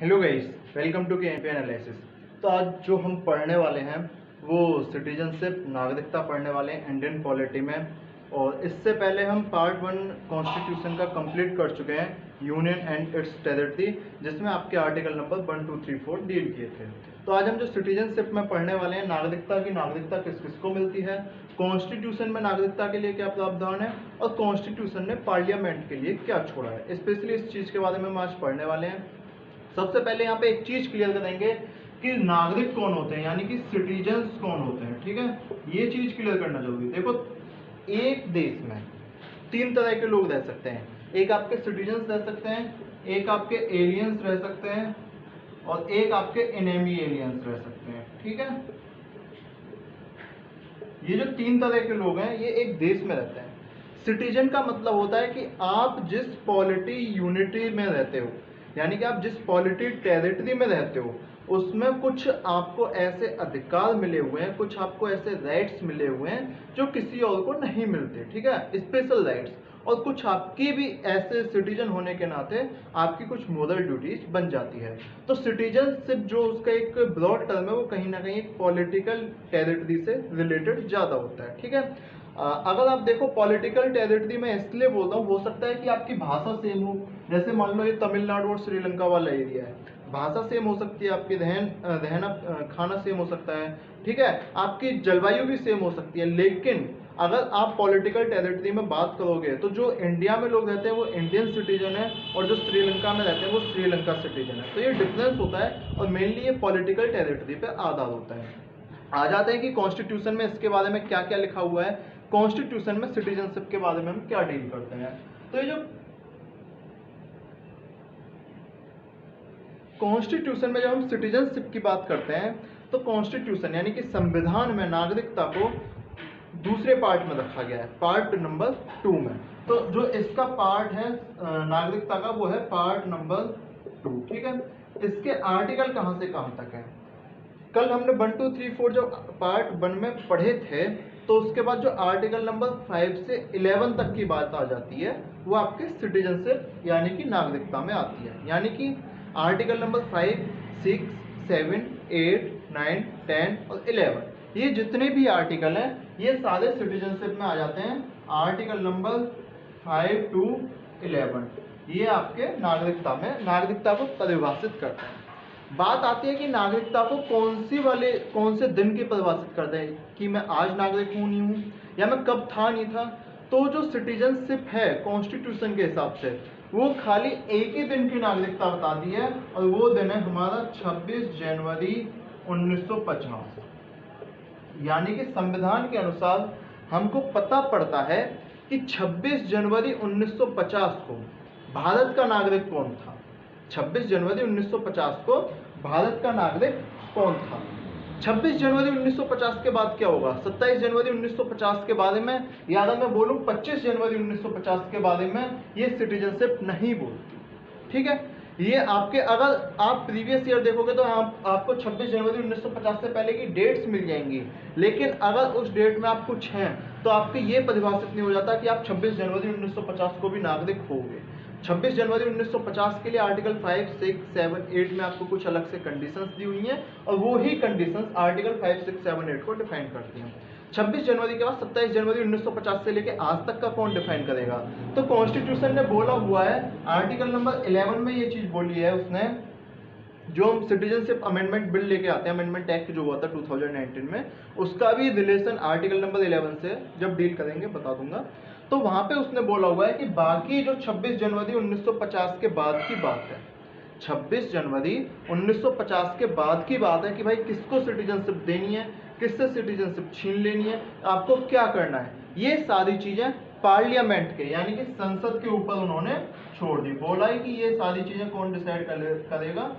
Hello guys, welcome to के analysis. तो आज जो हम पढ़ने वाले हैं वो सिटीजनशिप नागरिकता पढ़ने वाले हैं इंडियन पॉलिटी में। और इससे पहले हम पार्ट 1 कॉन्स्टिट्यूशन का कंप्लीट कर चुके हैं, यूनियन एंड इट्स टेरिटरी, जिसमें आपके आर्टिकल नंबर 1, 2, 3, 4 डील किए थे। तो आज हम जो सिटीजनशिप में पढ़ने वाले हैं, नागरिकता किस किस को मिलती है, कॉन्स्टिट्यूशन में नागरिकता के लिए क्या प्रावधान है और कॉन्स्टिट्यूशन ने पार्लियामेंट के लिए क्या छोड़ा है, स्पेशली इस चीज़ के बारे में हम आज पढ़ने वाले हैं। सबसे पहले यहाँ पे एक चीज क्लियर करेंगे कि नागरिक कौन होते हैं, यानी कि सिटीजन्स कौन होते हैं। ठीक है, ये चीज क्लियर करना जरूरी है। देखो, एक देश में 3 तरह के लोग रह सकते हैं। एक आपके सिटीजन्स रह सकते हैं, एक आपके एलियंस रह सकते हैं और एक आपके एनिमी एलियंस रह सकते हैं। ठीक है, ये जो 3 तरह के लोग हैं ये एक देश में रहते हैं। सिटीजन का मतलब होता है कि आप जिस पॉलिटी यूनिटी में रहते हो, यानी कि आप जिस पॉलिटी टेरिटरी में रहते हो, उसमें कुछ आपको ऐसे अधिकार मिले हुए हैं, कुछ आपको ऐसे राइट्स मिले हुए हैं जो किसी और को नहीं मिलते। ठीक है, स्पेशल राइट्स। और कुछ आपकी भी ऐसे सिटीजन होने के नाते आपकी कुछ मोरल ड्यूटीज बन जाती है। तो सिटीजनशिप जो उसका एक ब्रॉड टर्म है वो कहीं ना कहीं एक पॉलिटिकल टेरिटरी से रिलेटेड ज़्यादा होता है। ठीक है, अगर आप देखो पॉलिटिकल टेरिटरी में इसलिए बोल रहा हूँ, हो सकता है कि आपकी भाषा सेम हो। जैसे मान लो ये तमिलनाडु और श्रीलंका वाला एरिया है, भाषा सेम हो सकती है, आपकी रहना खाना सेम हो सकता है। ठीक है, आपकी जलवायु भी सेम हो सकती है, लेकिन अगर आप पॉलिटिकल टेरिटरी में बात करोगे तो जो इंडिया में लोग रहते हैं वो इंडियन सिटीजन है और जो श्रीलंका में रहते हैं वो श्रीलंका सिटीजन है। तो ये डिफरेंस होता है और मेनली ये पॉलिटिकल टेरिटरी पे आधार होता है। आ जाते हैं कि कॉन्स्टिट्यूशन में इसके बारे में क्या क्या लिखा हुआ है, कॉन्स्टिट्यूशन में सिटीजनशिप के बारे में हम क्या डील करते हैं। तो ये जो कॉन्स्टिट्यूशन में जब हम सिटीजनशिप की बात करते हैं तो कॉन्स्टिट्यूशन यानी कि संविधान में नागरिकता को दूसरे पार्ट में रखा गया है, पार्ट नंबर 2 में। तो जो इसका पार्ट है नागरिकता का, वो है पार्ट नंबर 2। ठीक है, इसके आर्टिकल कहां से कहां तक है। कल हमने 1, 2, 3, 4 जो पार्ट 1 में पढ़े थे, तो उसके बाद जो आर्टिकल नंबर 5 से 11 तक की बात आ जाती है वो आपके सिटीजनशिप यानी कि नागरिकता में आती है। यानी कि आर्टिकल नंबर 5, 6, 7, 8, 9, 10 और 11, ये जितने भी आर्टिकल हैं ये सारे सिटीजनशिप में आ जाते हैं। आर्टिकल नंबर 5 to 11 ये आपके नागरिकता में नागरिकता को परिभाषित करते हैं। बात आती है कि नागरिकता को कौन से दिन की परिभाषित करते हैं, कि मैं आज नागरिक हूं नहीं हूं या मैं कब था नहीं था। तो जो सिटीजनशिप है कॉन्स्टिट्यूशन के हिसाब से वो खाली एक ही दिन की नागरिकता बताती है और वो दिन है हमारा 26 जनवरी 1950। यानी कि संविधान के अनुसार हमको पता पड़ता है कि 26 जनवरी 1950 को भारत का नागरिक कौन था। 26 जनवरी 1950 को भारत का नागरिक कौन था। 26 जनवरी 1950 के बाद क्या होगा, 27 जनवरी 1950 के बारे में, या अगर मैं बोलूं 25 जनवरी 1950 के बारे में, ये सिटीजनशिप नहीं बोलती। ठीक है, ये आपके अगर आप प्रीवियस ईयर देखोगे तो आपको 26 जनवरी 1950 से पहले की डेट्स मिल जाएंगी, लेकिन अगर उस डेट में आप कुछ हैं तो आपके ये परिभाषित नहीं हो जाता कि आप 26 जनवरी 1950 को भी नागरिक होगे। 26 जनवरी 1950 के लिए आर्टिकल 5, 6, 7, 8 में आपको कुछ अलग से कंडीशंस दी हुई हैं और वो ही कंडीशंस आर्टिकल 5, 6, 7, 8 को डिफाइन करती हैं। 26 जनवरी के बाद 27 जनवरी 1950 से लेके आज तक का कौन डिफाइन करेगा। तो कॉन्स्टिट्यूशन ने बोला हुआ है, आर्टिकल नंबर 11 में ये चीज बोली है उसने, जो हम सिटीजनशिप अमेंडमेंट बिल लेके आते हैं, अमेंडमेंट एक्ट जो हुआ था 2019 में, उसका भी रिलेशन आर्टिकल नंबर 11 से जब डील करेंगे बता दूंगा। तो वहां पे उसने बोला हुआ है कि बाकी जो 26 जनवरी 1950 के बाद की बात है, 26 जनवरी 1950 के बाद की बात है कि भाई किसको सिटीजनशिप देनी है, किससे सिटीजनशिप छीन लेनी है, आपको क्या करना है, ये सारी चीजें पार्लियामेंट के यानी कि संसद के ऊपर उन्होंने छोड़ दी। बोला है कि ये सारी चीजें कौन डिसाइड करेगा।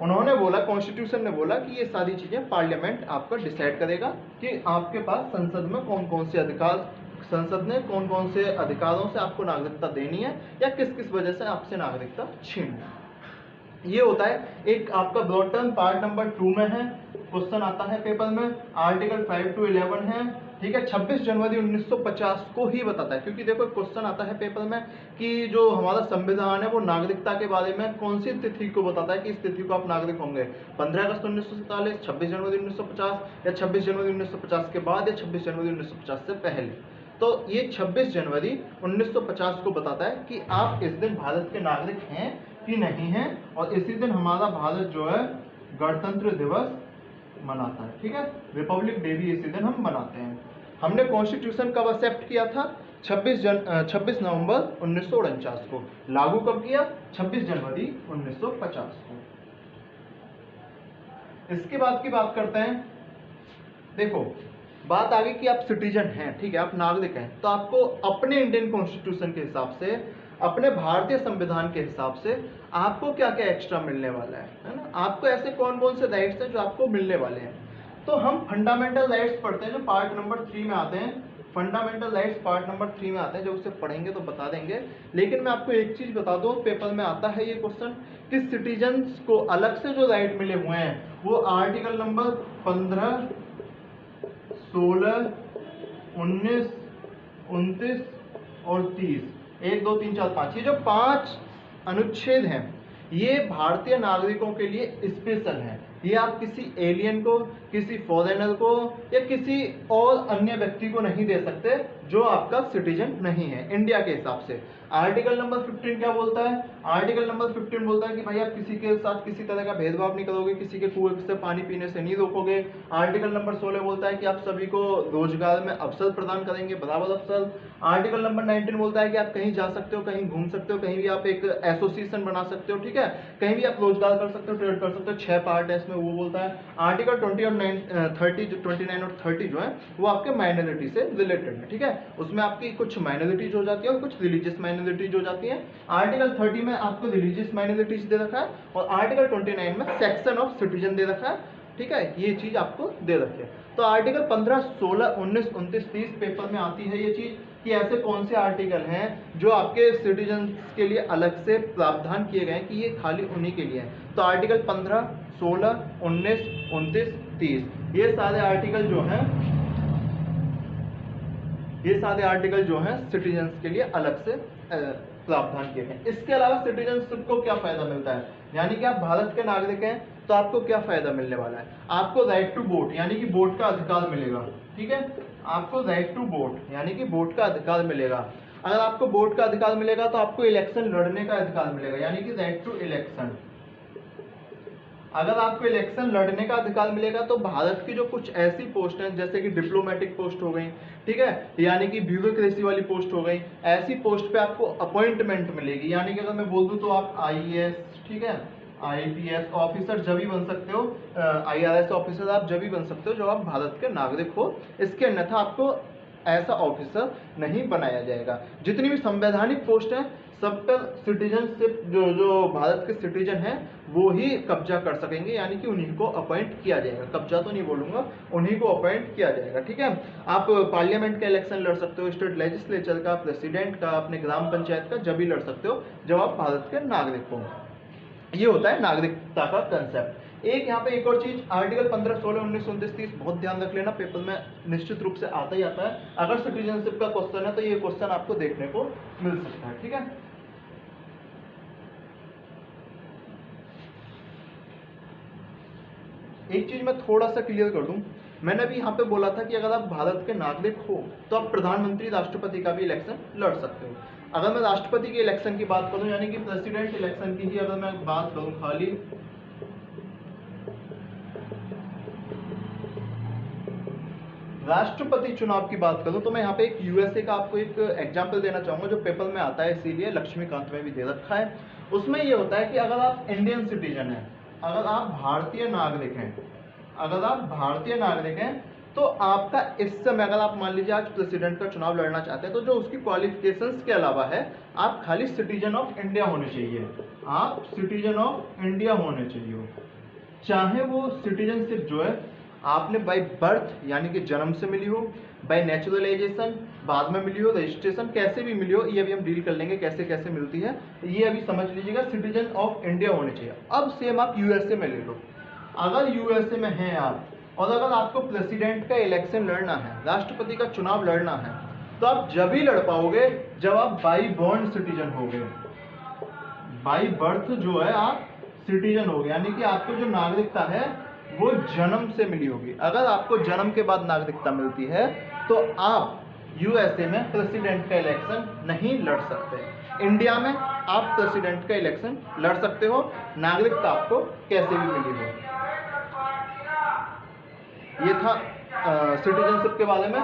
उन्होंने बोला, कॉन्स्टिट्यूशन ने बोला कि ये सारी चीजें पार्लियामेंट आपका डिसाइड करेगा कि आपके पास संसद में कौन कौन से अधिकार, संसद ने कौन कौन से अधिकारों से आपको नागरिकता देनी है या किस किस वजह से आपसे नागरिकता छीननी है। ये होता है एक आपका ब्रॉड टर्म, पार्ट नंबर 2 में है, क्वेश्चन आता है पेपर में। आर्टिकल 5 to 11 है ठीक है, 26 जनवरी 1950 को ही बताता है, क्योंकि देखो क्वेश्चन आता है पेपर में कि जो हमारा संविधान है वो नागरिकता के बारे में कौन सी तिथि को बताता है कि इस तिथि को आप नागरिक होंगे, 15 अगस्त 1947, 26 जनवरी 1950 या 26 जनवरी 1950 के बाद या 26 जनवरी 1950 से पहले। तो ये 26 जनवरी 1950 को बताता है कि आप इस दिन भारत के नागरिक हैं कि नहीं हैं, और इसी दिन हमारा भारत जो है गणतंत्र दिवस मनाता है। ठीक है, रिपब्लिक डे भी इसी दिन हम मनाते हैं। हमने कॉन्स्टिट्यूशन कब एक्सेप्ट किया था? 26 नवंबर 1949 को। लागू कब किया? 26 जनवरी 1950 को। इसके बाद की बात करते हैं। देखो बात आ गई कि आप सिटीजन हैं, ठीक है, आप नागरिक हैं, तो आपको अपने इंडियन कॉन्स्टिट्यूशन के हिसाब से, अपने भारतीय संविधान के हिसाब से आपको क्या क्या एक्स्ट्रा मिलने वाला है ना? आपको ऐसे कौन कौन से राइट्स हैं जो आपको मिलने वाले हैं। तो हम फंडामेंटल राइट्स पढ़ते हैं जो पार्ट नंबर 3 में आते हैं। फंडामेंटल राइट्स पार्ट नंबर 3 में आते हैं, जो उसे पढ़ेंगे तो बता देंगे। लेकिन मैं आपको एक चीज बता दूं, पेपर में आता है ये क्वेश्चन कि सिटीजन्स को अलग से जो राइट मिले हुए हैं वो आर्टिकल नंबर 15, 16, 19, 29 और 30, 1, 2, 3, 4, 5, ये जो 5 अनुच्छेद हैं ये भारतीय नागरिकों के लिए स्पेशल हैं। ये आप किसी एलियन को, किसी फॉरेनर को या किसी और अन्य व्यक्ति को नहीं दे सकते जो आपका सिटीजन नहीं है इंडिया के हिसाब से। आर्टिकल नंबर 15 क्या बोलता है? आर्टिकल नंबर 15 बोलता है कि भाई आप किसी के साथ किसी तरह का भेदभाव नहीं करोगे, किसी के कुएं से पानी पीने से नहीं रोकोगे। आर्टिकल नंबर 16 बोलता है कि आप सभी को रोजगार में अवसर प्रदान करेंगे, बराबर अवसर। आर्टिकल नंबर 19 बोलता है कि आप कहीं जा सकते हो, कहीं घूम सकते हो, कहीं भी आप एक एसोसिएशन बना सकते हो, ठीक है, कहीं भी आप रोजगार कर सकते हो, ट्रेड कर सकते हो। 6 पार्ट है इसमें, वो बोलता है। आर्टिकल 20 और 29 और 30 जो है वो आपके माइनॉरिटी से रिलेटेड है, ठीक है, उसमें आपकी कुछ माइनॉरिटीज हो जाती है और कुछ रिलीजियस माइनॉरिटीज हो जाती है। आर्टिकल 30 में आपको रिलीजियस माइनॉरिटीज दे रखा है और आर्टिकल 29 में सेक्शन ऑफ सिटीजन दे रखा है, ठीक है, ये चीज आपको दे रखी है। तो आर्टिकल 15, 16, 19, 29, 30 पेपर में आती है ये चीज कि ऐसे कौन से आर्टिकल हैं जो आपके सिटीजन के लिए अलग से प्रावधान किए गए हैं कि ये खाली उन्हीं के लिए है। तो आर्टिकल 15, 16, 19, 29, 30 ये सारे आर्टिकल जो हैं सिटीजन्स के लिए अलग से प्रावधान किए गए। इसके अलावा सिटीजनशिप को क्या फायदा मिलता है, यानी कि आप भारत के नागरिक हैं तो आपको क्या फायदा मिलने वाला है? आपको राइट टू वोट यानी कि वोट का अधिकार मिलेगा, ठीक है, आपको राइट टू वोट यानी कि वोट का अधिकार मिलेगा। अगर आपको वोट का अधिकार मिलेगा तो आपको इलेक्शन लड़ने का अधिकार मिलेगा, यानी कि राइट टू इलेक्शन। अगर आपको इलेक्शन लड़ने का अधिकार मिलेगा तो भारत की जो कुछ ऐसी पोस्ट हैं जैसे कि डिप्लोमेटिक पोस्ट हो गई, ठीक है, यानी कि ब्यूरोक्रेसी वाली पोस्ट हो गई, ऐसी पोस्ट पे आपको अपॉइंटमेंट मिलेगी। यानी कि अगर मैं बोल दूं तो आप आईएएस, ठीक है, आईपीएस ऑफिसर जब भी बन सकते हो, आईआरएस ऑफिसर आप जब भी बन सकते हो जब आप भारत के नागरिक हो। इसके अन्यथा आपको ऐसा ऑफिसर नहीं बनाया जाएगा। जितनी भी संवैधानिक पोस्ट हैं सब पर सिटीजनशिप जो भारत के सिटीजन हैं वो ही कब्जा कर सकेंगे, यानी कि उन्हीं को अपॉइंट किया जाएगा। कब्जा तो नहीं बोलूंगा, उन्हीं को अपॉइंट किया जाएगा, ठीक है। आप पार्लियामेंट का इलेक्शन लड़ सकते हो, स्टेट लेजिस्लेचर का, प्रेसिडेंट का, अपने ग्राम पंचायत का जब भी लड़ सकते हो जब आप भारत के नागरिक हो। ये होता है नागरिकता का कंसेप्ट। एक यहाँ पे एक और चीज, आर्टिकल 15, 16, 19, 29, 30 बहुत ध्यान रख लेना, पेपर में निश्चित रूप से आता ही आता है। अगर सिटीजनशिप का क्वेश्चन है तो ये क्वेश्चन आपको देखने को मिल सकता है, ठीक है। एक चीज मैं थोड़ा सा क्लियर कर दूं, मैंने अभी यहाँ पे बोला था कि अगर आप भारत के नागरिक हो तो आप प्रधानमंत्री, राष्ट्रपति का भी इलेक्शन लड़ सकते हो। अगर मैं राष्ट्रपति के इलेक्शन की बात करूं यानी कि प्रेसिडेंट इलेक्शन की ही अगर मैं बात करूं, खाली राष्ट्रपति चुनाव की बात करूं तो मैं यहाँ पे एक यूएसए का आपको एक एग्जांपल देना चाहूंगा जो पेपर में आता है, इसीलिए लक्ष्मीकांत में भी दे रखा है। उसमें ये होता है कि अगर आप इंडियन सिटीजन हैं, अगर आप भारतीय नागरिक हैं, अगर आप भारतीय नागरिक हैं तो आपका इस समय, अगर आप मान लीजिए आज प्रेसिडेंट का चुनाव लड़ना चाहते हैं तो जो उसकी क्वालिफिकेशंस के अलावा है, आप खाली सिटीजन ऑफ इंडिया होने चाहिए। आप सिटीजन ऑफ इंडिया होने चाहिए, चाहे वो सिटीजनशिप जो है आपने बाय बर्थ यानी कि जन्म से मिली हो, बाय नेचुरलाइजेशन बाद में मिली हो, रजिस्ट्रेशन कैसे भी मिली हो, ये अभी हम डील कर लेंगे कैसे कैसे मिलती है, ये अभी समझ लीजिएगा। सिटीजन ऑफ इंडिया होने चाहिए। अब सेम आप यूएसए में ले लो, अगर यूएसए में हैं आप और अगर आपको प्रेसिडेंट का इलेक्शन लड़ना है, राष्ट्रपति का चुनाव लड़ना है, तो आप जब ही लड़ पाओगे जब आप बाई बॉर्न सिटीजन होगे। बाई बर्थ जो है आप सिटीजन होगे, यानी कि आपको जो नागरिकता है वो जन्म से मिली होगी। अगर आपको जन्म के बाद नागरिकता मिलती है तो आप यूएसए में प्रेसिडेंट का इलेक्शन नहीं लड़ सकते। इंडिया में आप प्रेसिडेंट का इलेक्शन लड़ सकते हो, नागरिकता आपको कैसे भी मिली हो। ये था सिटीजनशिप के बारे में।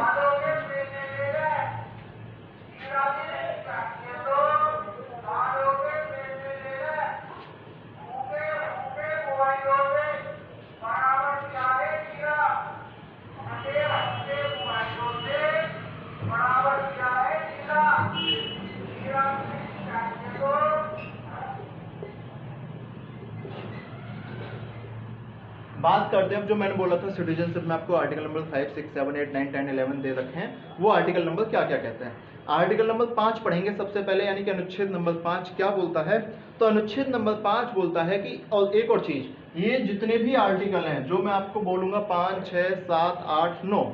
बात करते हैं अब जो मैंने बोला था सिटीजनशिप में आपको आर्टिकल नंबर 5, 6, 7, 8, 9, 10, 11 दे रखे हैं। वो आर्टिकल नंबर क्या क्या कहते हैं। आर्टिकल नंबर 5 पढ़ेंगे सबसे पहले, यानी कि अनुच्छेद नंबर 5 क्या बोलता है। तो अनुच्छेद नंबर 5 बोलता है कि, और एक और चीज, ये जितने भी आर्टिकल हैं जो मैं आपको बोलूंगा 5, 6, 7, 8, 9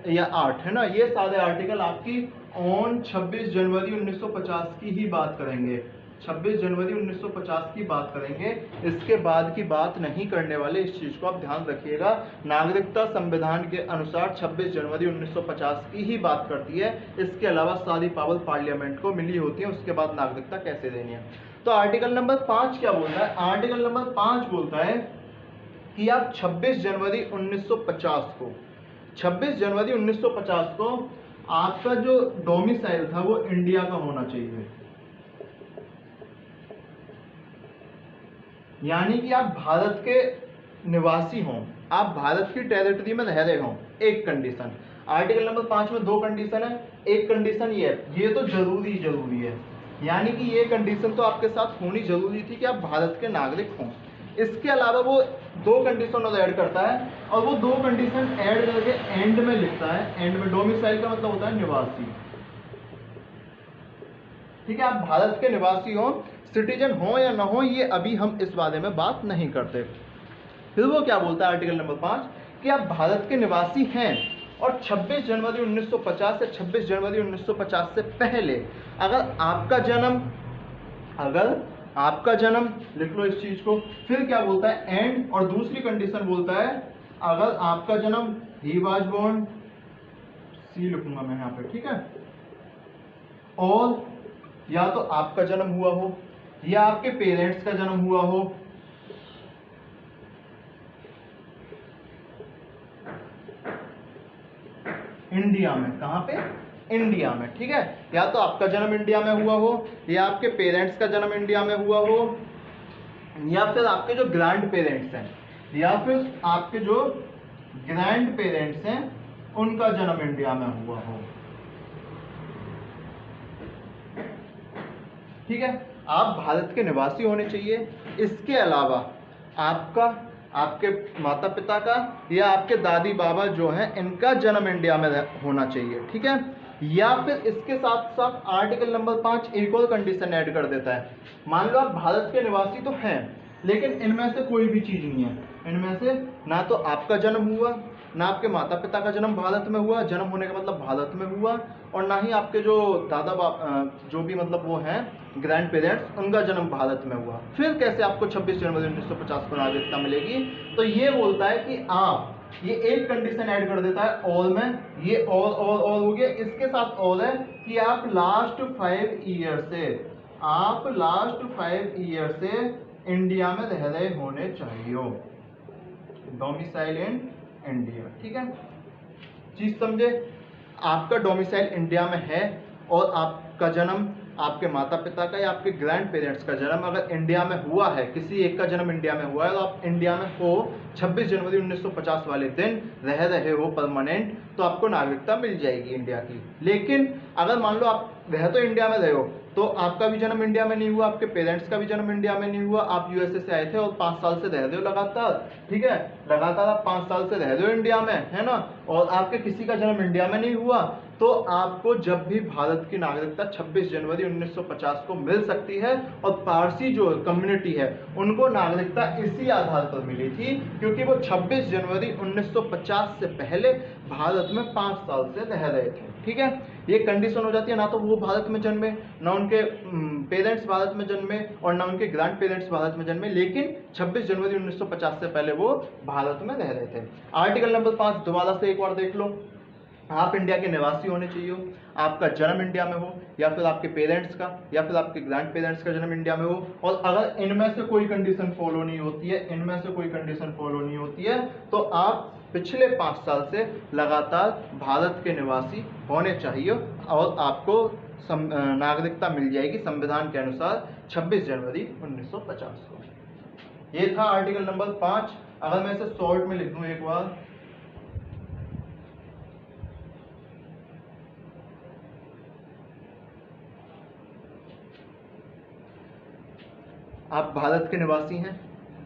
या 8 है ना, ये सारे आर्टिकल आपकी ऑन 26 जनवरी 1950 की ही बात करेंगे। 26 जनवरी 1950 की बात करेंगे, इसके बाद की बात नहीं करने वाले। इस चीज को आप ध्यान रखिएगा। नागरिकता संविधान के अनुसार 26 जनवरी 1950 की ही बात करती है। इसके अलावा सारी पावर पार्लियामेंट को मिली होती है, उसके बाद नागरिकता कैसे देनी है। तो आर्टिकल नंबर 5 क्या बोलता है। आर्टिकल नंबर 5 बोलता है कि आप 26 जनवरी 1950 को 26 जनवरी 1950 को आपका जो डोमिसाइल था वो इंडिया का होना चाहिए, यानी कि आप भारत के निवासी हों, आप भारत की टेरिटरी में रह रहे हों। एक कंडीशन, आर्टिकल नंबर 5 में 2 कंडीशन है। एक कंडीशन ये तो जरूरी है, यानी कि ये कंडीशन तो आपके साथ होनी जरूरी थी कि आप भारत के नागरिक हों। इसके अलावा वो 2 कंडीशन और ऐड करता है, और वो 2 कंडीशन ऐड करके एंड में लिखता है। एंड में डोमिसाइल का मतलब होता है निवासी, ठीक है। आप भारत के निवासी हो, सिटीजन हो या ना हो, ये अभी हम इस बारे में बात नहीं करते। फिर वो क्या बोलता है आर्टिकल नंबर 5 कि आप भारत के निवासी हैं और 26 जनवरी 1950 से 26 जनवरी 1950 से पहले अगर आपका जन्म लिख लो इस चीज को। फिर क्या बोलता है एंड, और दूसरी कंडीशन बोलता है अगर आपका जन्म ही वाज बोर्न, सी लिखूंगा मैं यहाँ पे, ठीक है, और या तो आपका जन्म हुआ हो या आपके पेरेंट्स का जन्म हुआ हो, इंडिया में। कहां पे? इंडिया में, ठीक है। या तो आपका जन्म इंडिया में हुआ हो, या आपके पेरेंट्स का जन्म इंडिया में हुआ हो, या फिर आपके जो ग्रैंड पेरेंट्स हैं, या फिर आपके जो ग्रैंड पेरेंट्स हैं उनका जन्म इंडिया में हुआ हो, ठीक है। आप भारत के निवासी होने चाहिए। इसके अलावा आपके माता पिता का या आपके दादी बाबा जो हैं इनका जन्म इंडिया में होना चाहिए, ठीक है। या फिर इसके साथ साथ आर्टिकल नंबर 5 एक और कंडीशन ऐड कर देता है। मान लो आप भारत के निवासी तो हैं, लेकिन इनमें से कोई भी चीज नहीं है। इनमें से ना तो आपका जन्म हुआ, ना आपके माता पिता का जन्म भारत में हुआ, जन्म होने का मतलब भारत में हुआ, और ना ही आपके जो दादा जो भी मतलब वो हैं ग्रैंड पेरेंट्स, उनका जन्म भारत में हुआ। फिर कैसे आपको 26 जनवरी 1950 को नागरिकता मिलेगी? तो ये बोलता है कि आप, ये एक कंडीशन ऐड कर देता है ऑल में, ये ऑल हो गया। इसके साथ ऑल है कि आप लास्ट 5 ईयर से इंडिया में रह रहे होने चाहिए, डोमिसाइल इन इंडिया, ठीक है। चीज समझे? आपका डोमिसाइल इंडिया में है और आपका जन्म, आपके माता पिता का या आपके ग्रैंड पेरेंट्स का जन्म अगर इंडिया में हुआ है, किसी एक का जन्म इंडिया में हुआ है, तो आप इंडिया में हो, 26 जनवरी 1950 वाले दिन रह रहे हो परमानेंट, तो आपको नागरिकता मिल जाएगी इंडिया की। लेकिन अगर मान लो आप रह तो इंडिया में रहे हो, तो आपका भी जन्म इंडिया में नहीं हुआ, आपके पेरेंट्स का भी जन्म इंडिया में नहीं हुआ, आप यूएसए से आए थे और 5 साल से रह रहे हो लगातार, ठीक है, लगातार आप 5 साल से रह रहे हो इंडिया में, है ना, और आपके किसी का जन्म इंडिया में नहीं हुआ, तो आपको जब भी भारत की नागरिकता 26 जनवरी 1950 को मिल सकती है। और पारसी जो कम्युनिटी है उनको नागरिकता इसी आधार पर मिली थी क्योंकि वो 26 जनवरी 1950 से पहले भारत में 5 साल से रह रहे थे। ठीक है, ये कंडीशन हो जाती है, ना तो वो भारत में जन्मे, ना उनके पेरेंट्स भारत में जन्मे और ना उनके ग्रैंड पेरेंट्स भारत में जन्मे, लेकिन 26 जनवरी 1950 से पहले वो भारत में रह रहे थे। आर्टिकल नंबर 5 दोबारा से एक बार देख लो। आप इंडिया के निवासी होने चाहिए, आपका जन्म इंडिया में हो, या फिर आपके पेरेंट्स का या फिर आपके ग्रैंड पेरेंट्स का जन्म इंडिया में हो, और अगर इनमें से कोई कंडीशन फॉलो नहीं होती है, इनमें से कोई कंडीशन फॉलो नहीं होती है, तो आप पिछले 5 साल से लगातार भारत के निवासी होने चाहिए और आपको नागरिकता मिल जाएगी संविधान के अनुसार 26 जनवरी 1950 को। ये था आर्टिकल नंबर 5। अगर मैं इसे शॉर्ट में लिख दूं एक बार, आप भारत के निवासी हैं,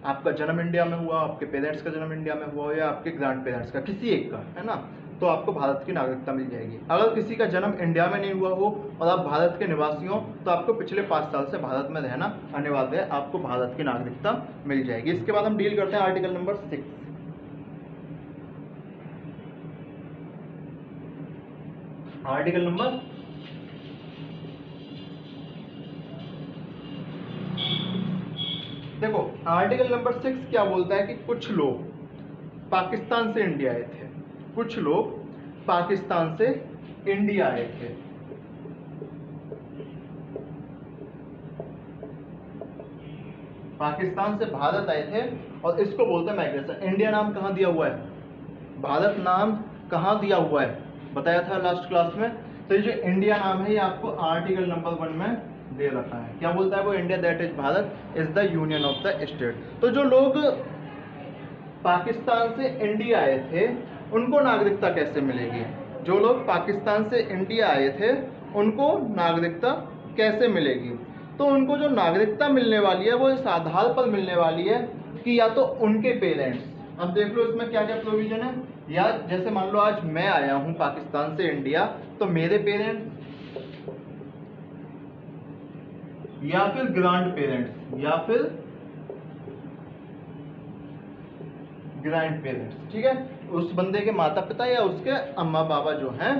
आपका जन्म इंडिया में हुआ, आपके पेरेंट्स का जन्म इंडिया में हुआ या आपके ग्रैंड पेरेंट्स का, किसी एक का, है ना, तो आपको भारत की नागरिकता मिल जाएगी। अगर किसी का जन्म इंडिया में नहीं हुआ हो और आप भारत के निवासी हो तो आपको पिछले 5 साल से भारत में रहना अनिवार्य है, आपको भारत की नागरिकता मिल जाएगी। इसके बाद हम डील करते हैं आर्टिकल नंबर 6। आर्टिकल नंबर देखो, आर्टिकल नंबर 6 क्या बोलता है कि कुछ लोग पाकिस्तान से इंडिया आए थे, कुछ लोग पाकिस्तान से इंडिया आए थे। पाकिस्तान से भारत आए थे और इसको बोलते हैं माइग्रेशन। इंडिया नाम कहाँ दिया हुआ है, भारत नाम कहाँ दिया हुआ है, बताया था लास्ट क्लास में। तो ये जो इंडिया नाम है ये आपको आर्टिकल नंबर 1 में दे रखा है। क्या बोलता है वो, India that is Bharat is the union of the state. तो जो लोग पाकिस्तान से इंडिया आए थे उनको नागरिकता कैसे मिलेगी, जो लोग पाकिस्तान से इंडिया आए थे उनको नागरिकता कैसे मिलेगी, तो उनको जो नागरिकता मिलने वाली है वो इस आधार पर मिलने वाली है कि या तो उनके पेरेंट्स, अब देख लो इसमें क्या क्या प्रोविजन है, या जैसे मान लो आज मैं आया हूं पाकिस्तान से इंडिया, तो मेरे पेरेंट्स या फिर ग्रैंड पेरेंट्स या फिर ग्रैंड पेरेंट्स, ठीक है, उस बंदे के माता पिता या उसके अम्मा बाबा जो हैं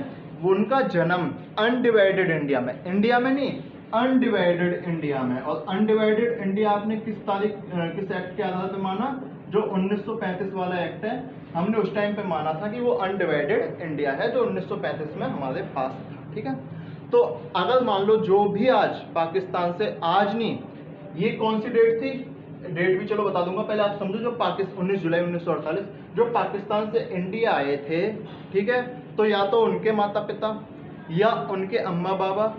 उनका जन्म अनडिवाइडेड इंडिया में, इंडिया में नहीं अनडिवाइडेड इंडिया में। और अनडिवाइडेड इंडिया आपने किस तारीख किस एक्ट के आधार पर माना, जो 1935 वाला एक्ट है, हमने उस टाइम पे माना था कि वो अनडिवाइडेड इंडिया है जो 1935 में हमारे पास था। ठीक है, तो अगर मान लो जो भी आज पाकिस्तान से, आज नहीं, ये कौन सी डेट थी, डेट भी चलो बता दूंगा, पहले आप समझो, जो 19 जुलाई 1948 जो पाकिस्तान से इंडिया आए थे, ठीक है, तो या तो उनके माता पिता या उनके अम्मा बाबा,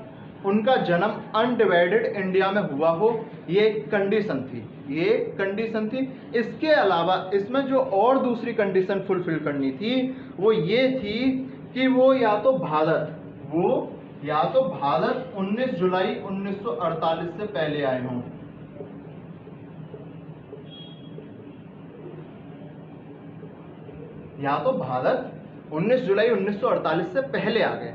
उनका जन्म अनडिवाइडेड इंडिया में हुआ हो, ये एक कंडीशन थी, ये कंडीशन थी। इसके अलावा इसमें जो और दूसरी कंडीशन फुलफिल करनी थी वो ये थी कि वो या तो भारत 19 जुलाई 1948 से पहले आए हों, या तो भारत 19 जुलाई 1948 से पहले आ गए।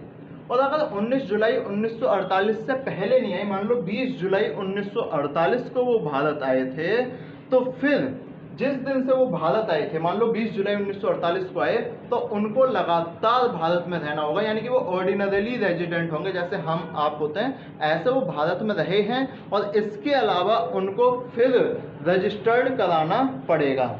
और अगर 19 जुलाई 1948 से पहले नहीं आए, मान लो 20 जुलाई 1948 को वो भारत आए थे, तो फिर जिस दिन से वो भारत आए थे, मान लो 20 जुलाई 1948 को आए, तो उनको लगातार भारत में रहना होगा, यानी कि वो ऑर्डिनरीली रेजिडेंट होंगे, जैसे हम आप होते हैं, ऐसे वो भारत में रहे हैं। और इसके अलावा उनको फिर रजिस्टर्ड कराना पड़ेगा,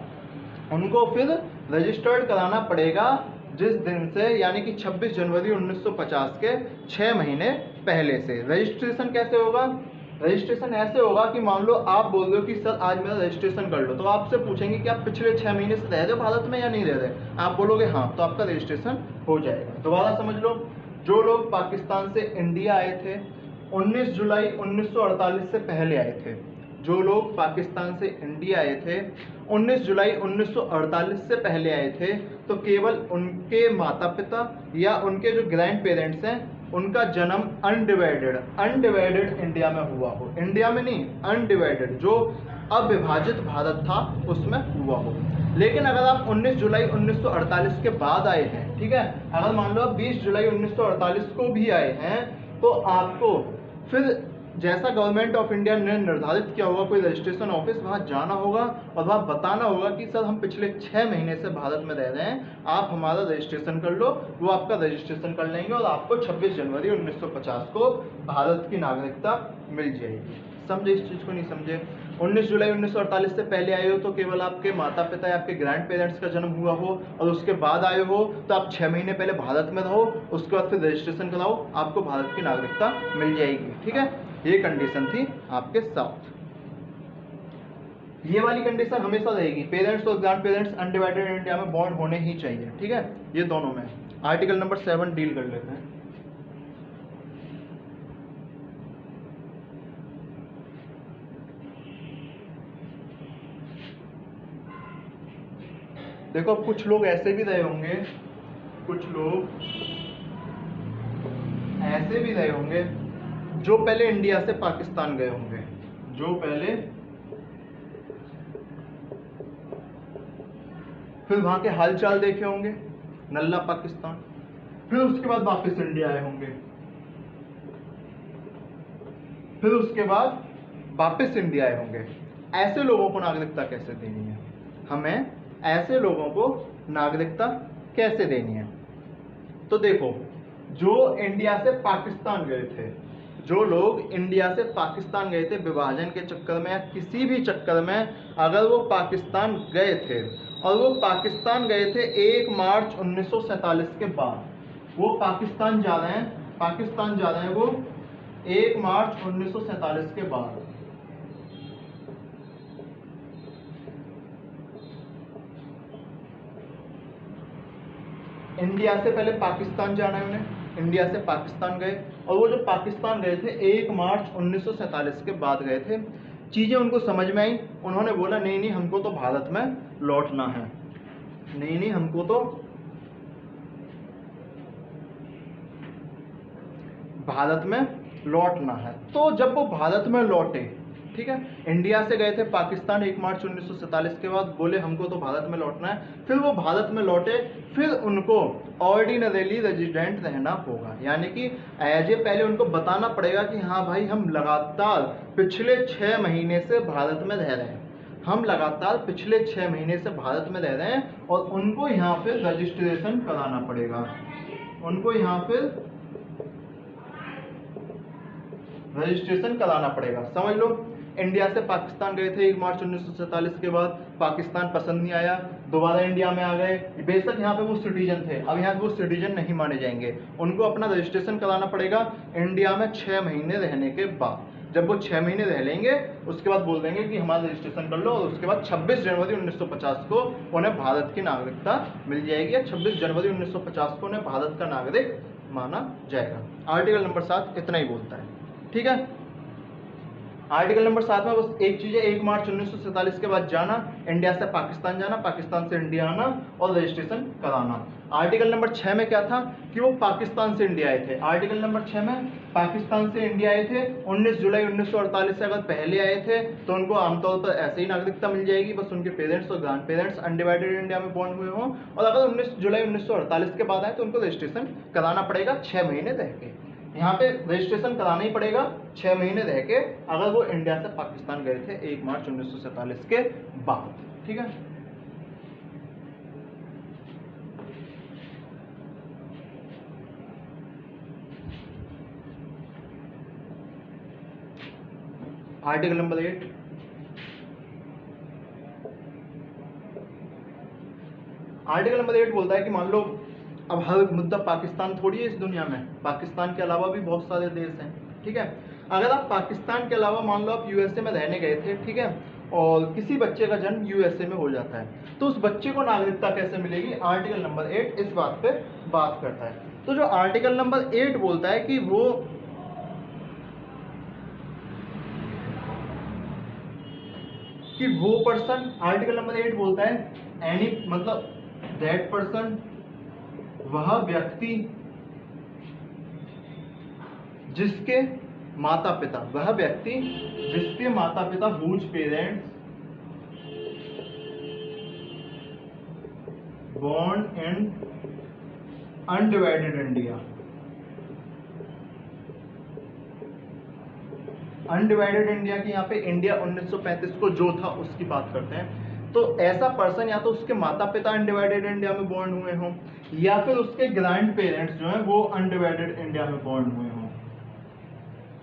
उनको फिर रजिस्टर्ड कराना पड़ेगा जिस दिन से, यानी कि 26 जनवरी 1950 के 6 महीने पहले से। रजिस्ट्रेशन कैसे होगा, रजिस्ट्रेशन ऐसे होगा कि मान लो आप बोल रहे हो कि सर आज मेरा रजिस्ट्रेशन कर लो, तो आपसे पूछेंगे कि आप पिछले 6 महीने से रह रहे हो भारत में या नहीं रह रहे, आप बोलोगे हाँ, तो आपका रजिस्ट्रेशन हो जाएगा। दोबारा समझ लो, जो लोग पाकिस्तान से इंडिया आए थे 19 जुलाई 1948 से पहले आए थे, जो लोग पाकिस्तान से इंडिया आए थे 19 जुलाई 1948 से पहले आए थे, तो केवल उनके माता पिता या उनके जो ग्रैंड पेरेंट्स हैं उनका जन्म अनडिवाइडेड इंडिया में हुआ हो, इंडिया में नहीं, अनडिवाइडेड जो अविभाजित भारत था उसमें हुआ हो। लेकिन अगर आप 19 जुलाई 1948 के बाद आए हैं, ठीक है, अगर मान लो आप 20 जुलाई 1948 को भी आए हैं, तो आपको फिर जैसा गवर्नमेंट ऑफ इंडिया ने निर्धारित किया होगा कोई रजिस्ट्रेशन ऑफिस, वहां जाना होगा और वहां बताना होगा कि सर हम पिछले 6 महीने से भारत में रह रहे हैं, आप हमारा रजिस्ट्रेशन कर लो। वो आपका रजिस्ट्रेशन कर लेंगे और आपको 26 जनवरी 1950 को भारत की नागरिकता मिल जाएगी। समझे इस चीज को? नहीं समझे? 19 जुलाई 1948 से पहले आए हो तो केवल आपके माता पिता या आपके ग्रैंड पेरेंट्स का जन्म हुआ हो, और उसके बाद आए हो तो आप 6 महीने पहले भारत में रहो, उसके बाद फिर रजिस्ट्रेशन कराओ, आपको भारत की नागरिकता मिल जाएगी। ठीक है, ये कंडीशन थी आपके साथ। ये वाली कंडीशन हमेशा रहेगी, पेरेंट्स और ग्रैंड पेरेंट्स अनडिवाइडेड इंडिया में बॉर्न होने ही चाहिए। ठीक है, ये दोनों में। आर्टिकल नंबर 7 डील कर लेते हैं। देखो, कुछ लोग ऐसे भी रहे होंगे, कुछ लोग ऐसे भी रहे होंगे जो पहले इंडिया से पाकिस्तान गए होंगे, जो पहले फिर वहां के हालचाल देखे होंगे, नल्ला पाकिस्तान, फिर उसके बाद वापस इंडिया आए होंगे, फिर उसके बाद वापस इंडिया आए होंगे। ऐसे लोगों को नागरिकता कैसे देनी है? हमें ऐसे लोगों को नागरिकता कैसे देनी है? तो देखो, जो इंडिया से पाकिस्तान गए थे, जो लोग इंडिया से पाकिस्तान गए थे विभाजन के चक्कर में या किसी भी चक्कर में, अगर वो पाकिस्तान गए थे और वो पाकिस्तान गए थे 1 मार्च 1947 के बाद, वो पाकिस्तान जा रहे हैं, पाकिस्तान जा रहे हैं वो 1 मार्च 1947 के बाद, इंडिया से पहले पाकिस्तान जाना है उन्हें, इंडिया से पाकिस्तान गए, और वो जो पाकिस्तान गए थे 1 मार्च 1947 के बाद गए थे। चीज़ें उनको समझ में आई, उन्होंने बोला नहीं नहीं हमको तो भारत में लौटना है, नहीं नहीं हमको तो भारत में लौटना है। तो जब वो भारत में लौटे, ठीक है, इंडिया से गए थे पाकिस्तान 1 मार्च 1947 के बाद, बोले हमको तो भारत में लौटना है, फिर वो भारत में लौटे, फिर उनको ऑर्डिनरीली रेजिडेंट रहना होगा, यानी कि एज ए पहले उनको बताना पड़ेगा कि हाँ भाई हम लगातार पिछले 6 महीने से भारत में रह रहे हैं, हम लगातार पिछले 6 महीने से भारत में रह रहे हैं, और उनको यहाँ पे रजिस्ट्रेशन कराना पड़ेगा, उनको यहाँ पे रजिस्ट्रेशन कराना पड़ेगा। समझ लो, इंडिया से पाकिस्तान गए थे 1 मार्च 1947 के बाद, पाकिस्तान पसंद नहीं आया, दोबारा इंडिया में आ गए, बेशक यहाँ पे वो सिटीजन थे, अब यहाँ पे वो सिटीजन नहीं माने जाएंगे, उनको अपना रजिस्ट्रेशन कराना पड़ेगा इंडिया में 6 महीने रहने के बाद। जब वो 6 महीने रह लेंगे, उसके बाद बोल देंगे कि हमारा रजिस्ट्रेशन कर लो, और उसके बाद 26 जनवरी 1950 को उन्हें भारत की नागरिकता मिल जाएगी, या 26 जनवरी 1950 को उन्हें भारत का नागरिक माना जाएगा। आर्टिकल नंबर 7 इतना ही बोलता है। ठीक है, आर्टिकल नंबर 7 में बस एक चीज है, 1 मार्च 1947 के बाद जाना, इंडिया से पाकिस्तान जाना, पाकिस्तान से इंडिया आना और रजिस्ट्रेशन कराना। आर्टिकल नंबर 6 में क्या था कि वो पाकिस्तान से इंडिया आए थे, आर्टिकल नंबर 6 में पाकिस्तान से इंडिया आए थे, 19 जुलाई 1948 से अगर पहले आए थे तो उनको आमतौर पर ऐसे ही नागरिकता मिल जाएगी, बस उनके पेरेंट्स और ग्रैंड पेरेंट्स अनडिवाइडेड इंडिया में बॉर्न हुए हों, और अगर 19 जुलाई 1948 के बाद आए तो उनको रजिस्ट्रेशन कराना पड़ेगा 6 महीने रह के। यहाँ पे रजिस्ट्रेशन कराना ही पड़ेगा 6 महीने रह के, अगर वो इंडिया से पाकिस्तान गए थे 1 मार्च 1947 के बाद। ठीक है, आर्टिकल नंबर 8, आर्टिकल नंबर 8 बोलता है कि मान लो अब हर मुद्दा पाकिस्तान थोड़ी है इस दुनिया में, पाकिस्तान के अलावा भी बहुत सारे देश हैं। ठीक है, अगर आप पाकिस्तान के अलावा मान लो आप यूएसए में रहने गए थे, ठीक है, और किसी बच्चे का जन्म यूएसए में हो जाता है, तो उस बच्चे को नागरिकता कैसे मिलेगी? आर्टिकल नंबर 8 इस बात पे बात करता है। तो जो आर्टिकल नंबर 8 बोलता है कि वो पर्सन, आर्टिकल नंबर 8 बोलता है एनी, मतलब दैट पर्सन, वह व्यक्ति जिसके माता पिता, वह व्यक्ति जिसके माता पिता whose parents born in undivided India. Undivided India की यहाँ पे इंडिया 1935 को जो था उसकी बात करते हैं। तो ऐसा पर्सन या तो उसके माता पिता अनडिवाइडेड इंडिया में बॉर्न हुए हों या फिर उसके ग्रैंड पेरेंट्स जो हैं वो अनडिवाइडेड इंडिया में बॉर्न हुए हों।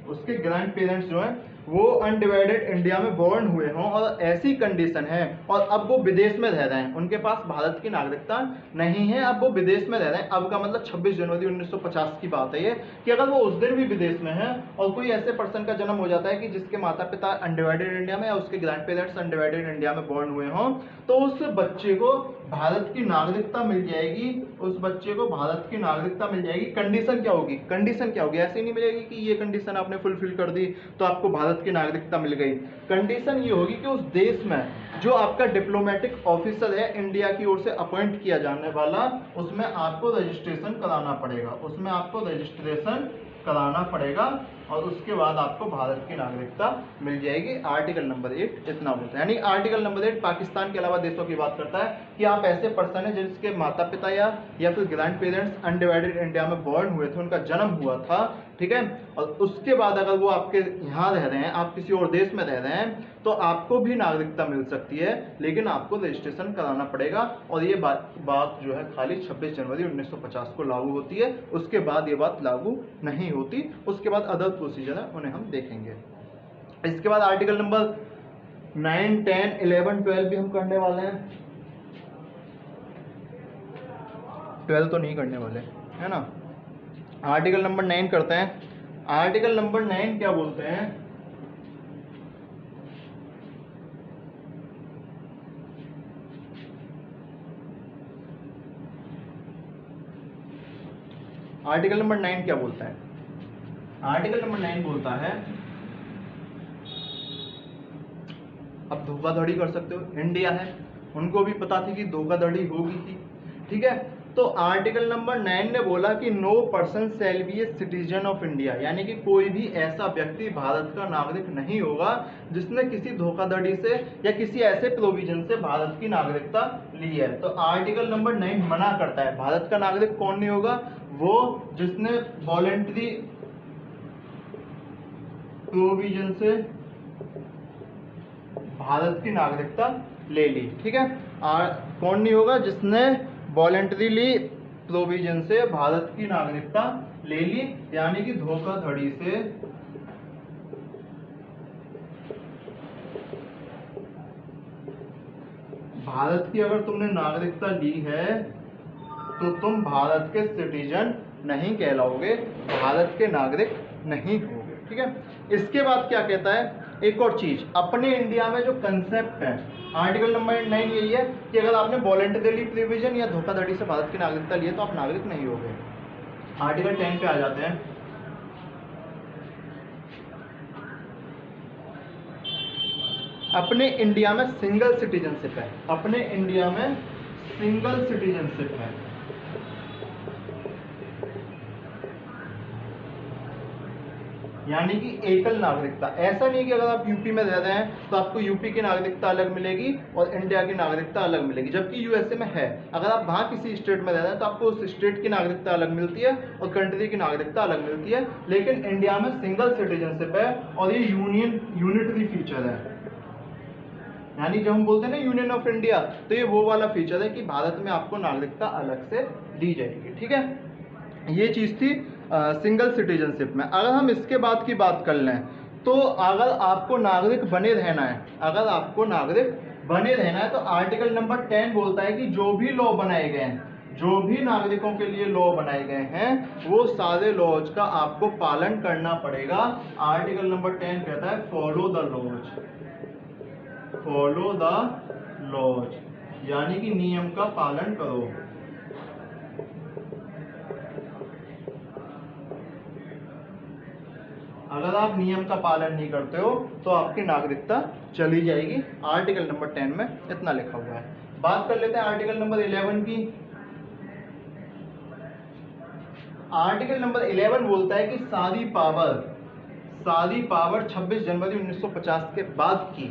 उसके ग्रैंड पेरेंट्स जो हैं वो अनडिवाइडेड इंडिया में बॉर्न हुए हों और ऐसी कंडीशन है और अब वो विदेश में रह रहे हैं, उनके पास भारत की नागरिकता नहीं है, अब वो विदेश में रह रहे हैं। अब का मतलब 26 जनवरी 1950 की बात है ये, कि अगर वो उस दिन भी विदेश में है और कोई ऐसे पर्सन का जन्म हो जाता है कि जिसके माता पिता अनडिवाइडेड इंडिया में या उसके ग्रैंड पेरेंट्स अनडिवाइडेड इंडिया में बॉर्न हुए हों, तो उस बच्चे को भारत की नागरिकता मिल जाएगी। उस बच्चे को भारत की नागरिकता मिल जाएगी। कंडीशन क्या होगी? कंडीशन क्या होगी? ऐसे नहीं मिलेगी कि ये कंडीशन आपने फुलफिल कर दी तो आपको भारत की नागरिकता मिल गई। कंडीशन ये होगी कि उस देश में जो आपका डिप्लोमेटिक ऑफिसर है इंडिया की ओर से अपॉइंट किया जाने वाला, उसमें आपको रजिस्ट्रेशन कराना पड़ेगा। उसमें आपको रजिस्ट्रेशन कराना पड़ेगा और उसके बाद आपको भारत की नागरिकता मिल जाएगी। आर्टिकल नंबर 8 इतना बोलता है। यानी आर्टिकल नंबर 8 पाकिस्तान के अलावा देशों की बात करता है कि आप ऐसे पर्सन हैं जिसके माता पिता या फिर ग्रैंड पेरेंट्स अनडिवाइडेड इंडिया में बॉर्न हुए थे, उनका जन्म हुआ था, ठीक है, और उसके बाद अगर वो आपके यहाँ रह रहे हैं, आप किसी और देश में रह रहे हैं, तो आपको भी नागरिकता मिल सकती है, लेकिन आपको रजिस्ट्रेशन कराना पड़ेगा। और ये बात जो है खाली 26 जनवरी 1950 को लागू होती है, उसके बाद ये बात लागू नहीं होती। उसके बाद अदर प्रोसीजर है, उन्हें हम देखेंगे। इसके बाद आर्टिकल नंबर 9, 10, 11, 12 भी हम करने वाले हैं। 12 तो नहीं करने वाले, है ना। आर्टिकल नंबर 9 करते हैं। आर्टिकल नंबर 9 क्या बोलते हैं? आर्टिकल नंबर 9 क्या बोलता है? आर्टिकल नंबर 9 बोलता है, अब धोखाधड़ी कर सकते हो, इंडिया है, उनको भी पता थी कि धोखाधड़ी होगी थी, ठीक है। तो आर्टिकल नंबर 9 ने बोला कि no person shall be a citizen of India, यानी कि कोई भी ऐसा व्यक्ति भारत का नागरिक नहीं होगा जिसने किसी धोखाधड़ी से या किसी ऐसे प्रोविजन से भारत की नागरिकता ली है। तो आर्टिकल नंबर 9 मना करता है, भारत का नागरिक कौन नहीं होगा? वो जिसने वॉलेंटरी प्रोविजन से भारत की नागरिकता ले ली, ठीक है। कौन नहीं होगा? जिसने वॉलेंटरीली प्रोविजन से भारत की नागरिकता ले ली, यानी कि धोखाधड़ी से भारत की अगर तुमने नागरिकता ली है तो तुम भारत के सिटीजन नहीं कहलाओगे, भारत के नागरिक नहीं होगे, ठीक है। इसके बाद क्या कहता है? एक और चीज, अपने इंडिया में जो कंसेप्ट है, आर्टिकल नंबर 9 यही है कि अगर आपने वॉलेंटरी प्रोविजन या धोखाधड़ी से भारत की नागरिकता ली है तो आप नागरिक नहीं होगे। आर्टिकल 10 पे आ जाते हैं। अपने इंडिया में सिंगल सिटीजनशिप है, अपने इंडिया में सिंगल सिटीजनशिप है, यानी कि एकल नागरिकता। ऐसा नहीं कि अगर आप यूपी में रह रहे हैं तो आपको यूपी की नागरिकता अलग मिलेगी और इंडिया की नागरिकता अलग मिलेगी, जबकि यूएसए में है अगर आप वहाँ किसी स्टेट में रह रहे हैं तो आपको उस स्टेट की नागरिकता अलग मिलती है और कंट्री की नागरिकता अलग मिलती है। लेकिन इंडिया में सिंगल सिटीजनशिप है और ये यूनिटरी फीचर है, यानी जब हम बोलते हैं ना यूनियन ऑफ इंडिया, तो ये वो वाला फीचर है कि भारत में आपको नागरिकता अलग से दी जाएगी, ठीक है। ये चीज़ थी सिंगल सिटीजनशिप में। अगर हम इसके बाद की बात कर लें तो अगर आपको नागरिक बने रहना है, अगर आपको नागरिक बने रहना है तो आर्टिकल नंबर 10 बोलता है कि जो भी लॉ बनाए गए हैं, जो भी नागरिकों के लिए लॉ बनाए गए हैं, वो सारे लॉज का आपको पालन करना पड़ेगा। आर्टिकल नंबर 10 कहता है follow the laws, follow the laws, यानी कि नियम का पालन करो। अगर आप नियम का पालन नहीं करते हो तो आपकी नागरिकता चली जाएगी। आर्टिकल नंबर 10 में इतना लिखा हुआ है। बात कर लेते हैं आर्टिकल नंबर 11 की। आर्टिकल नंबर 11 बोलता है कि सारी पावर 26 जनवरी 1950 के बाद की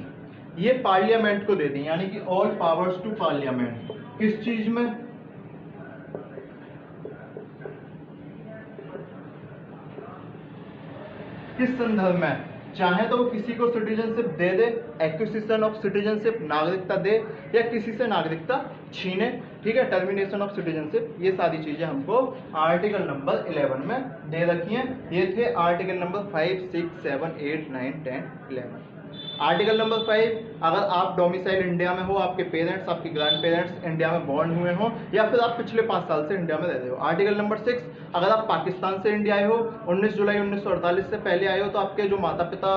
ये पार्लियामेंट को दे दी, यानी कि ऑल पावर्स टू पार्लियामेंट। किस चीज में? किस संदर्भ में, चाहे तो वो किसी को citizenship they they, acquisition of citizenship, नागरिकता दे, या किसी से नागरिकता छीने, ठीक है, टर्मिनेशन ऑफ सिटीजनशिप, ये सारी चीजें हमको आर्टिकल नंबर 11 में दे रखी हैं। ये थे आर्टिकल नंबर 5, 6, 7, 8, 9, 10, 11। आर्टिकल नंबर 5, अगर आप डोमिसाइल इंडिया में हो, आपके पेरेंट्स, आपके ग्रैंड पेरेंट्स इंडिया में बॉर्न हुए हो, या फिर आप पिछले 5 साल से इंडिया में रहते हो। आर्टिकल नंबर 6, अगर आप पाकिस्तान से इंडिया आए हो, 19 जुलाई 1948 से पहले आए हो, तो आपके जो माता पिता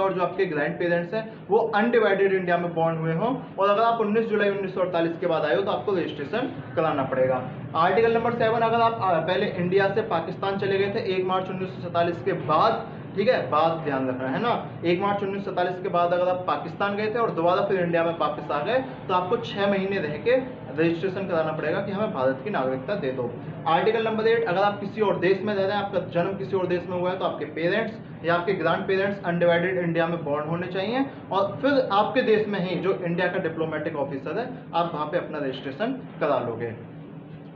और जो आपके ग्रैंड पेरेंट्स हैं वो अनडिवाइडेड इंडिया में बॉर्न हुए हो, और अगर आप 19 जुलाई 1948 के बाद आए हो तो आपको रजिस्ट्रेशन कराना पड़ेगा। आर्टिकल नंबर 7, अगर आप पहले इंडिया से पाकिस्तान चले गए थे 1 मार्च 1947 के बाद, ठीक है, बात ध्यान रखना है ना, 1 मार्च 1947 के बाद अगर आप पाकिस्तान गए थे और दोबारा फिर इंडिया में वापस आ गए, तो आपको 6 महीने रह के रजिस्ट्रेशन कराना पड़ेगा कि हमें भारत की नागरिकता दे दो। आर्टिकल नंबर 8, अगर आप किसी और देश में रह रहे हैं, आपका जन्म किसी और देश में हुआ है, तो आपके पेरेंट्स या आपके ग्रैंड पेरेंट्स अनडिवाइडेड इंडिया में बॉर्न होने चाहिए, और फिर आपके देश में ही जो इंडिया का डिप्लोमेटिक ऑफिसर है, आप वहाँ पे अपना रजिस्ट्रेशन करा लोगे।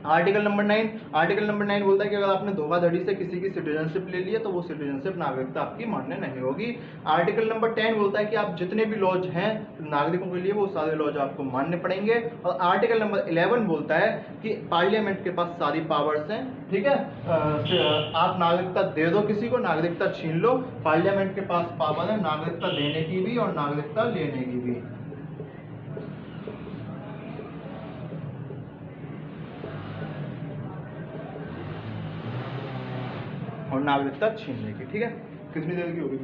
आर्टिकल नंबर 9 बोलता है कि अगर आपने धोखाधड़ी से किसी की सिटीजनशिप ले ली है तो वो सिटीजनशिप नागरिकता आपकी मान्य नहीं होगी। आर्टिकल नंबर 10 बोलता है कि आप जितने भी लॉज हैं नागरिकों के लिए वो सारे लॉज आपको मान्य पड़ेंगे। और आर्टिकल नंबर 11 बोलता है कि पार्लियामेंट के पास सारी पावर्स हैं, ठीक है, आप नागरिकता दे दो किसी को, नागरिकता छीन लो, पार्लियामेंट के पास पावर है नागरिकता देने की भी और नागरिकता लेने की भी, और नागरिकता छीनने की। ठीक है, कितनी देर की होगी?